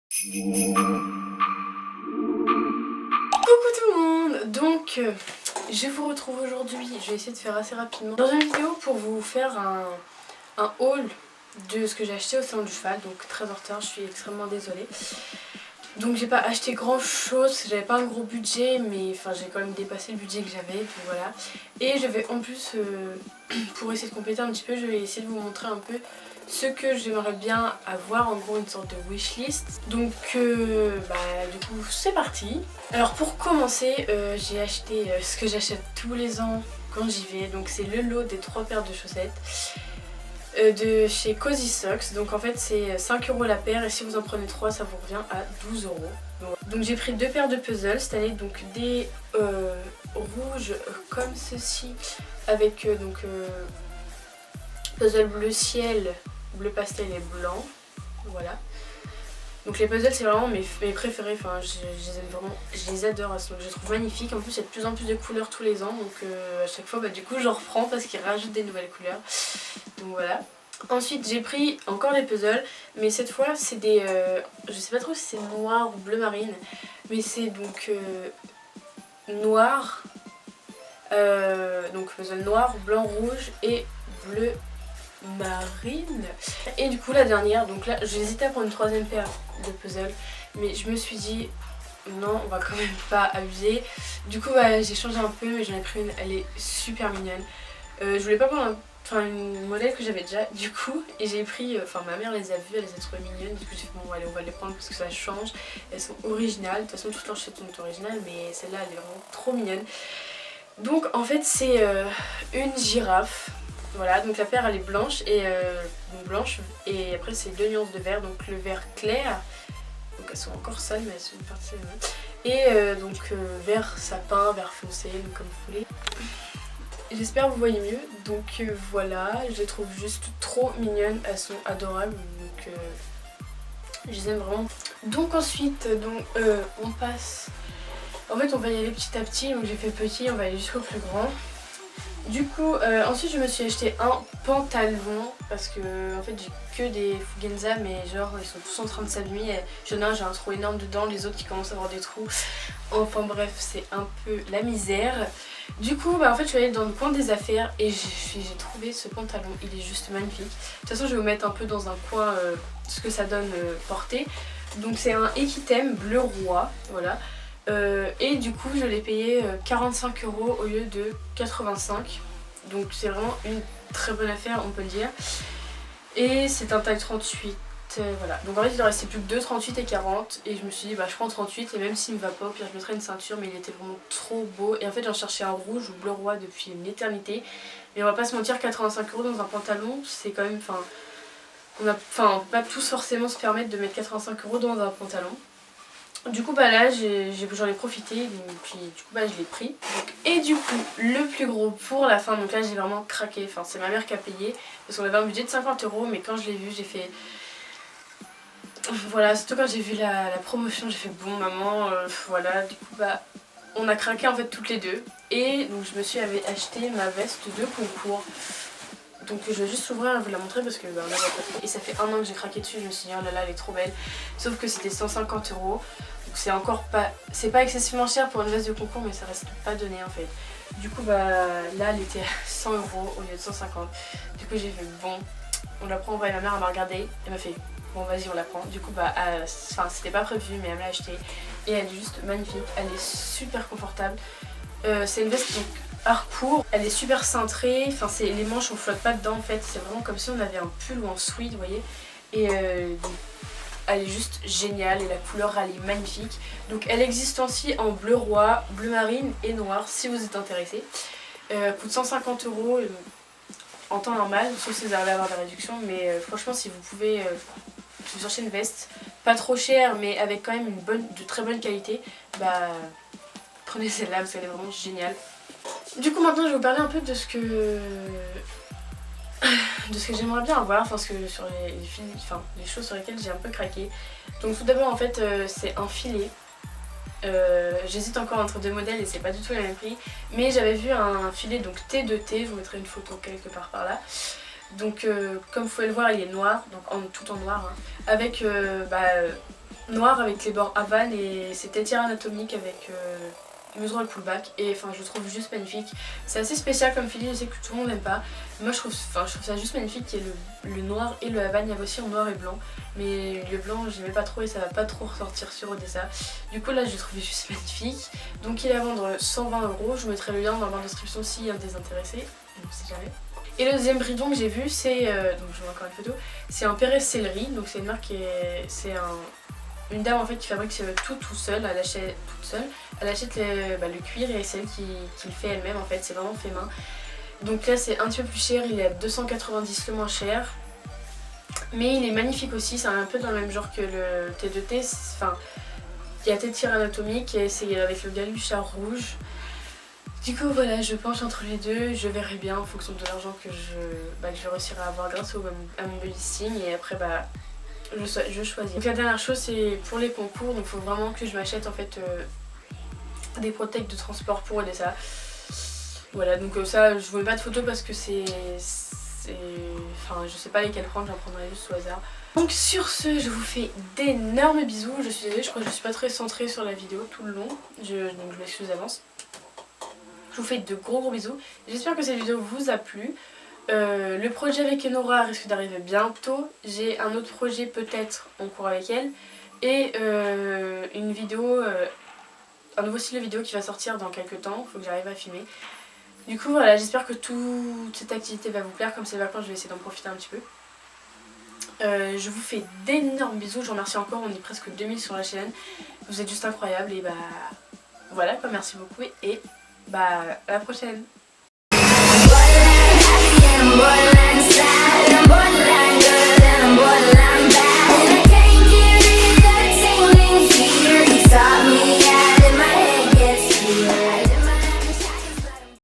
Coucou tout le monde. Donc je vous retrouve aujourd'hui, je vais essayer de faire assez rapidement dans une vidéo pour vous faire un haul de ce que j'ai acheté au salon du cheval. Donc très en retard, je suis extrêmement désolée. Donc j'ai pas acheté grand chose, j'avais pas un gros budget, mais enfin j'ai quand même dépassé le budget que j'avais, donc voilà. Et je vais en plus, pour essayer de compléter un petit peu, je vais essayer de vous montrer un peu ce que j'aimerais bien avoir, en gros une sorte de wishlist. Donc du coup c'est parti. Alors pour commencer, j'ai acheté ce que j'achète tous les ans quand j'y vais, donc c'est le lot des 3 paires de chaussettes. De chez Cozy Socks, donc en fait c'est 5 € la paire et si vous en prenez 3 ça vous revient à 12 €. Donc j'ai pris 2 paires de puzzles cette année, donc des rouges comme ceci avec puzzle bleu ciel, bleu pastel et blanc, voilà. Donc les puzzles c'est vraiment mes préférés, enfin je les aime vraiment, je les adore, donc je les trouve magnifiques. En plus il y a de plus en plus de couleurs tous les ans, donc à chaque fois du coup j'en reprends parce qu'ils rajoutent des nouvelles couleurs. Donc voilà. Ensuite j'ai pris encore des puzzles, mais cette fois c'est des, je sais pas trop si c'est noir ou bleu marine, mais c'est donc noir, donc puzzle noir, blanc, rouge et bleu marine. Et du coup la dernière, donc là j'hésitais à prendre une 3ème paire de puzzles, mais je me suis dit non, on va quand même pas abuser. Du coup j'ai changé un peu, mais j'en ai pris une, elle est super mignonne. Je voulais pas prendre une modèle que j'avais déjà du coup, et j'ai pris, ma mère les a vues, elle les a trouvées mignonnes, du coup j'ai fait bon allez on va les prendre parce que ça change, elles sont originales, de toute façon toutes leurs chaussettes sont originales, mais celle-là elle est vraiment trop mignonne. Donc en fait c'est une girafe. Voilà, donc la paire elle est blanche et après c'est 2 nuances de vert, donc le vert clair, donc elles sont encore sales mais elles sont parties et vert sapin, vert foncé, donc comme vous voulez. J'espère que vous voyez mieux, donc voilà, je les trouve juste trop mignonnes, elles sont adorables, donc je les aime vraiment. Donc ensuite, on passe, en fait on va y aller petit à petit, donc j'ai fait petit, on va aller jusqu'au plus grand. Du coup, ensuite je me suis acheté un pantalon parce que en fait j'ai que des Fugenza, mais genre ils sont tous en train de s'abîmer. J'en ai un, j'ai un trou énorme dedans, les autres qui commencent à avoir des trous. Enfin bref, c'est un peu la misère. Du coup, en fait je suis allée dans le coin des affaires et j'ai trouvé ce pantalon, il est juste magnifique. De toute façon je vais vous mettre un peu dans un coin ce que ça donne porté. Donc c'est un Equitem bleu roi, voilà. Et du coup je l'ai payé 45 € au lieu de 85, donc c'est vraiment une très bonne affaire on peut le dire. Et c'est un taille 38, voilà. Donc en fait il ne restait plus que 2, 38 et 40, et je me suis dit je prends 38 et même s'il me va pas au pire je mettrai une ceinture, mais il était vraiment trop beau. Et en fait j'en cherchais un rouge ou bleu roi depuis une éternité, mais on va pas se mentir, 85 € dans un pantalon c'est quand même, on peut pas tous forcément se permettre de mettre 85 € dans un pantalon. Du coup là j'en ai profité, puis du coup je l'ai pris. Donc, et du coup le plus gros pour la fin, donc là j'ai vraiment craqué, enfin c'est ma mère qui a payé parce qu'on avait un budget de 50 €, mais quand je l'ai vu j'ai fait voilà, surtout quand j'ai vu la promotion j'ai fait bon maman, voilà. Du coup on a craqué en fait toutes les deux, et donc je me suis acheté ma veste de concours. Donc je vais juste l'ouvrir et vous la montrer parce que on l'a pas fait. Et ça fait 1 an que j'ai craqué dessus, je me suis dit oh là là elle est trop belle. Sauf que c'était 150 €. Donc c'est encore pas, c'est pas excessivement cher pour une veste de concours, mais ça reste pas donné en fait. Du coup là elle était à 100 € au lieu de 150. Du coup j'ai fait bon, on la prend, on va, et ma mère elle m'a regardé, elle m'a fait bon vas-y on la prend. Du coup c'était pas prévu mais elle me l'a acheté et elle est juste magnifique, elle est super confortable. C'est une veste donc court, elle est super cintrée, les manches on flotte pas dedans en fait, c'est vraiment comme si on avait un pull ou un sweat, vous voyez. Et donc, elle est juste géniale et la couleur elle est magnifique. Donc elle existe aussi en bleu roi, bleu marine et noir si vous êtes intéressé. Coûte 150 € en temps normal, sauf si vous arrivez à avoir des réductions, mais franchement si vous pouvez vous chercher une veste pas trop chère mais avec quand même de très bonne qualité, prenez celle-là parce qu'elle est vraiment géniale. Du coup maintenant je vais vous parler un peu de ce que j'aimerais bien avoir, parce que sur les choses sur lesquelles j'ai un peu craqué. Donc tout d'abord en fait c'est un filet. J'hésite encore entre 2 modèles et c'est pas du tout le même prix, mais j'avais vu un filet donc T2T, je vous mettrai une photo quelque part par là. Donc comme vous pouvez le voir il est noir, donc tout en noir, hein, avec noir avec les bords Havane et c'était tir anatomique avec mesurant le pullback et enfin je le trouve juste magnifique. C'est assez spécial comme fili, je sais que tout le monde n'aime pas. Moi je trouve ça juste magnifique qu'il y ait le noir et le Havane. Il y avait aussi en noir et blanc, mais le blanc j'aimais pas trop et ça va pas trop ressortir sur Odessa. Du coup là je le trouvais juste magnifique. Donc il est à vendre 120 €. Je vous mettrai le lien dans la barre de description s'il y a des intéressés, on sait jamais. Et le deuxième bridon que j'ai vu c'est, donc je vois encore une photo, c'est un Pérez Céleri, donc c'est une marque c'est une dame en fait qui fabrique tout seul, elle achète toute seule, elle achète le cuir et c'est elle qui le fait elle-même en fait, c'est vraiment fait main. Donc là c'est un petit peu plus cher, il est à 290 le moins cher. Mais il est magnifique aussi, c'est un peu dans le même genre que le T2T, enfin il y a tir anatomique et c'est avec le galucha rouge. Du coup voilà, je penche entre les deux, je verrai bien en fonction de l'argent que je réussirai à avoir grâce à mon listing et après je choisis. Donc la dernière chose c'est pour les concours, donc il faut vraiment que je m'achète en fait des protects de transport pour Odessa. Voilà, donc ça je vous mets pas de photos parce que enfin je sais pas lesquelles prendre, j'en prendrai juste au hasard. Donc sur ce, je vous fais d'énormes bisous, je suis désolée, je crois que je suis pas très centrée sur la vidéo tout le long, donc je m'excuse d'avance. Je vous fais de gros bisous, j'espère que cette vidéo vous a plu. Le projet avec Enora risque d'arriver bientôt. J'ai un autre projet peut-être en cours avec elle. Et une vidéo, un nouveau style de vidéo qui va sortir dans quelques temps. Il faut que j'arrive à filmer. Du coup voilà, j'espère que toute cette activité va vous plaire. Comme c'est les vacances, je vais essayer d'en profiter un petit peu. Je vous fais d'énormes bisous. Je vous remercie encore, on est presque 2000 sur la chaîne. Vous êtes juste incroyables. Et bah voilà quoi, merci beaucoup. Et bah à la prochaine. I'm borderline sad, I'm borderline good, and I'm borderline